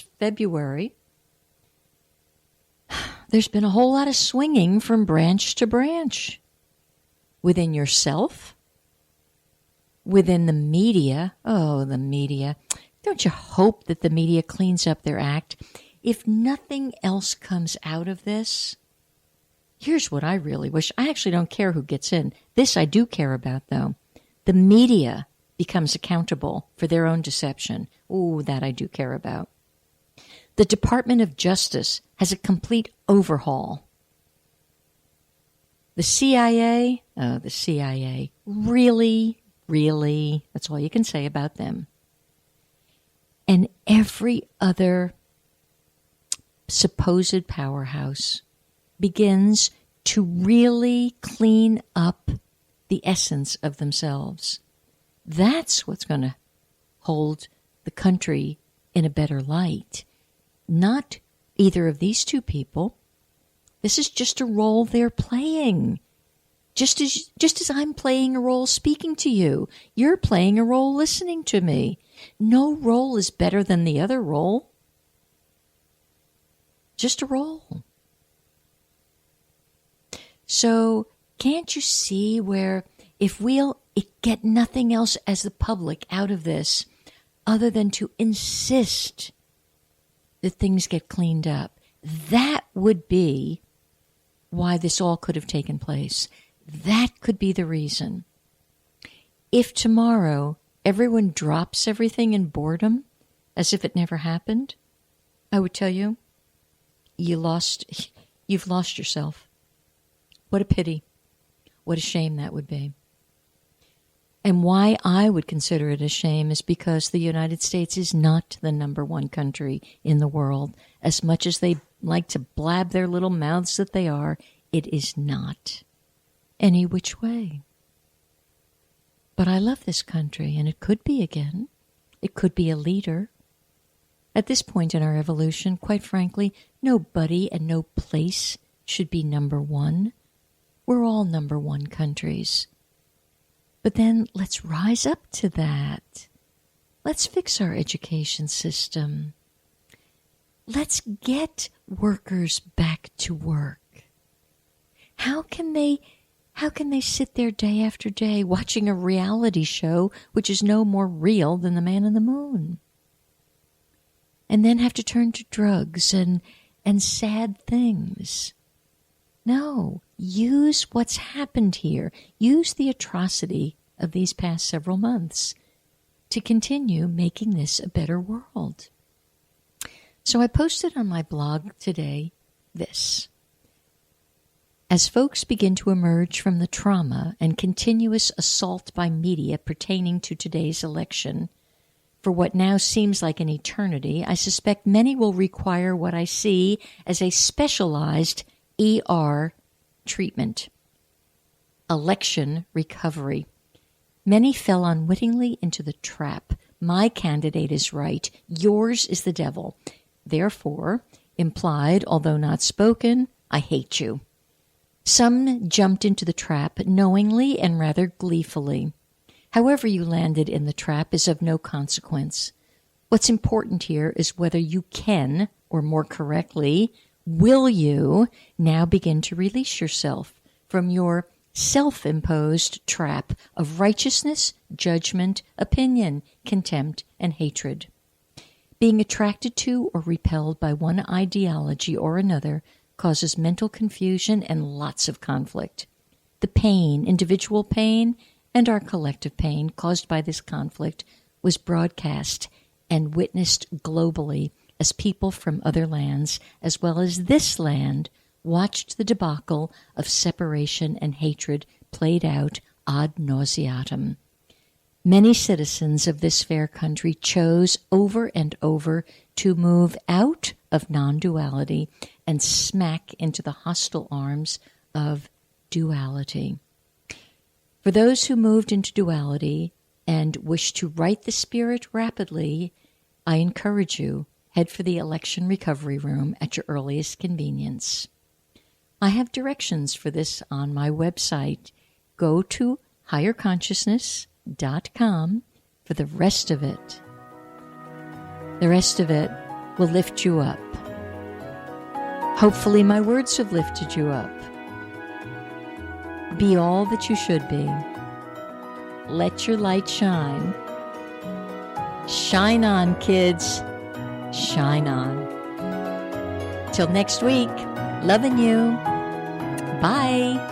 February, there's been a whole lot of swinging from branch to branch within yourself, within the media. Oh, the media. Don't you hope that the media cleans up their act? If nothing else comes out of this, here's what I really wish. I actually don't care who gets in. This I do care about, though. The media becomes accountable for their own deception. Ooh, that I do care about. The Department of Justice has a complete overhaul. The CIA, really, that's all you can say about them. And every other supposed powerhouse begins to really clean up the essence of themselves. That's what's going to hold the country in a better light. Not either of these two people. This is just a role they're playing. Just as I'm playing a role speaking to you, you're playing a role listening to me. No role is better than the other role. Just a role. So can't you see where if we'll get nothing else as the public out of this other than to insist that things get cleaned up, that would be why this all could have taken place. That could be the reason. If tomorrow everyone drops everything in boredom as if it never happened, I would tell you, you've lost yourself. What a pity. What a shame that would be. And why I would consider it a shame is because the United States is not the number one country in the world. As much as they like to blab their little mouths that they are, it is not any which way. But I love this country, and it could be again. It could be a leader. At this point in our evolution, quite frankly, nobody and no place should be number one. We're all number one countries. But then let's rise up to that. Let's fix our education system. Let's get workers back to work. How can they sit there day after day watching a reality show which is no more real than the Man in the Moon? And then have to turn to drugs and sad things. No, use what's happened here. Use the atrocity of these past several months to continue making this a better world. So I posted on my blog today this. As folks begin to emerge from the trauma and continuous assault by media pertaining to today's election, for what now seems like an eternity, I suspect many will require what I see as a specialized ER treatment. Election recovery. Many fell unwittingly into the trap. My candidate is right. Yours is the devil. Therefore, implied, although not spoken, I hate you. Some jumped into the trap knowingly and rather gleefully. However you landed in the trap is of no consequence. What's important here is whether you can, or more correctly, will you now begin to release yourself from your self-imposed trap of righteousness, judgment, opinion, contempt, and hatred. Being attracted to or repelled by one ideology or another causes mental confusion and lots of conflict. The pain, individual pain, and our collective pain caused by this conflict was broadcast and witnessed globally as people from other lands, as well as this land, watched the debacle of separation and hatred played out ad nauseatum. Many citizens of this fair country chose over and over to move out of non-duality and smack into the hostile arms of duality. For those who moved into duality and wish to right the spirit rapidly, I encourage you, head for the election recovery room at your earliest convenience. I have directions for this on my website. Go to higherconsciousness.com for the rest of it. The rest of it will lift you up. Hopefully my words have lifted you up. Be all that you should be. Let your light shine. Shine on, kids. Shine on. Till next week, loving you. Bye.